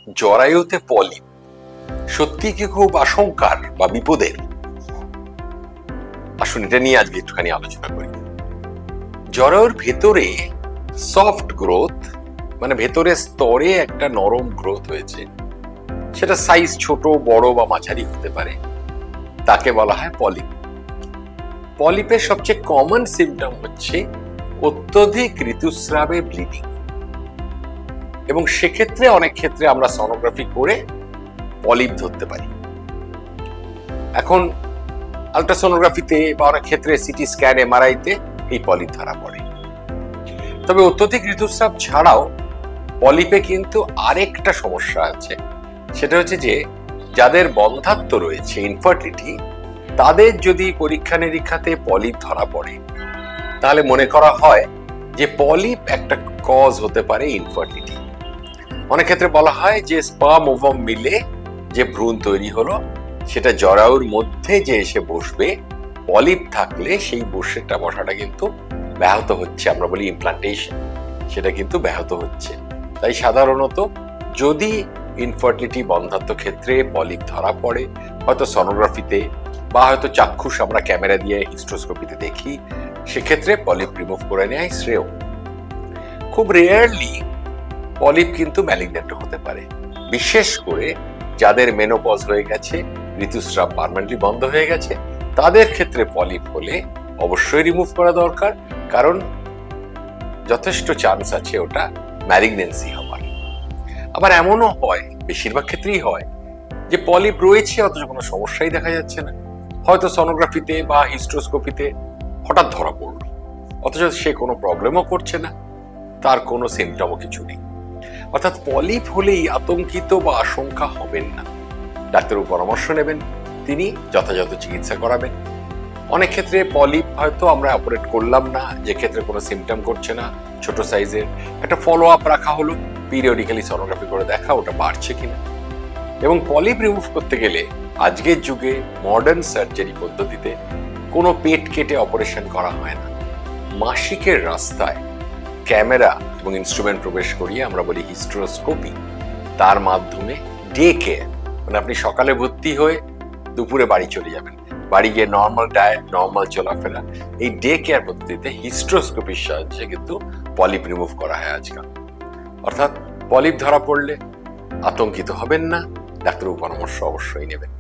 জরায়ুতে polyp সত্যি কি খুব আশঙ্কার বা বিপদের? আসুন এটা নিয়ে আজকে একটুখানি আলোচনা করি। জরায়ুর ভেতরে সফট গ্রোথ, মানে ভেতরের স্তরে একটা নরম গ্রোথ হয়েছে, সেটা সাইজ ছোট, বড় বা মাঝারি হতে পারে, তাকে বলা হয় পলিপ। পলিপের সবচেয়ে কমন সিমটম হচ্ছে অত্যধিক ঋতুস্রাবে ব্লিডিং, এবং সেক্ষেত্রে অনেক ক্ষেত্রে আমরা সোনোগ্রাফি করে পলিপ ধরতে পারি। এখন আলট্রাসোনোগ্রাফিতে বা অনেক ক্ষেত্রে সিটি স্ক্যান, এমআরআইতে এই পলিপ ধরা পড়ে। তবে অত্যধিক ঋতুস্রাব ছাড়াও পলিপে কিন্তু আরেকটা সমস্যা আছে, সেটা হচ্ছে যে যাদের বন্ধ্যাত্ব রয়েছে, ইনফার্টিলিটি, তাদের যদি পরীক্ষা নিরীক্ষাতে পলিপ ধরা পড়ে, তাহলে মনে করা হয় যে পলিপ একটা কজ হতে পারে ইনফার্টিলিটি। অনেক ক্ষেত্রে বলা হয় যে স্পার্ম ওভাম মিলে যে ভ্রূণ তৈরি হলো, সেটা জরায়ুর মধ্যে যে এসে বসবে, পলিপ থাকলে সেই বসাটা কিন্তু ব্যাহত হচ্ছে, আমরা বলি ইমপ্লান্টেশন, সেটা কিন্তু ব্যাহত হচ্ছে। তাই সাধারণত যদি ইনফার্টিলিটি, বন্ধ্যাত্ব ক্ষেত্রে পলিপ ধরা পড়ে, হয়তো সোনোগ্রাফিতে বা হয়তো চাক্ষুষ আমরা ক্যামেরা দিয়ে হিস্ট্রোস্কোপিতে দেখি, সেক্ষেত্রে পলিপ রিমুভ করে নেয় শ্রেয়। খুব রেয়ারলি পলিপ কিন্তু ম্যালিগন্যান্ট হতে পারে, বিশেষ করে যাদের মেনোপজ হয়ে গেছে, ঋতুস্রাব পার্মানেন্টলি বন্ধ হয়ে গেছে, তাদের ক্ষেত্রে পলিপ হলে অবশ্যই রিমুভ করা দরকার, কারণ যথেষ্ট চান্স আছে ওটা ম্যালিগন্যান্সি হবার। আবার এমনও হয়, বেশিরভাগ ক্ষেত্রেই হয়, যে পলিপ রয়েছে অথচ কোনো সমস্যাই দেখা যাচ্ছে না, হয়তো সোনোগ্রাফিতে বা হিস্ট্রোস্কোপিতে হঠাৎ ধরা পড়লো, অথচ সে কোনো প্রবলেমও করছে না, তার কোনো সিমটমও কিছু নেই। অর্থাৎ পলিপ হলেই আতঙ্কিত বা আশঙ্কা হবেন না, ডাক্তারের পরামর্শ নেবেন, তিনি যথাযথ চিকিৎসা করাবেন। অনেক ক্ষেত্রে পলিপ হয়তো আমরা অপারেট করলাম না, যে ক্ষেত্রে কোনো সিমটম করছে না, ছোট সাইজের, একটা ফলো আপ রাখা হলো, পিরিয়ডিক্যালি সোনোগ্রাফি করে দেখা ওটা বাড়ছে কিনা। এবং পলিপ রিমুভ করতে গেলে আজকের যুগে মডার্ন সার্জারি পদ্ধতিতে কোনো পেট কেটে অপারেশন করা হয় না, মাসিকের রাস্তায় ক্যামেরা এবং ইনস্ট্রুমেন্ট প্রবেশ করিয়ে, আমরা বলি হিস্ট্রোস্কোপি, তার মাধ্যমে ডে কেয়ার, মানে আপনি সকালে ভর্তি হয়ে দুপুরে বাড়ি চলে যাবেন, বাড়ি গিয়ে নর্মাল ডায়েট, নর্মাল চলাফেরা, এই ডে কেয়ার পদ্ধতিতে হিস্ট্রোস্কোপির সাহায্যে কিন্তু পলিপ রিমুভ করা হয় আজকাল। অর্থাৎ পলিপ ধরা পড়লে আতঙ্কিত হবেন না, ডাক্তারের পরামর্শ অবশ্যই নেবেন।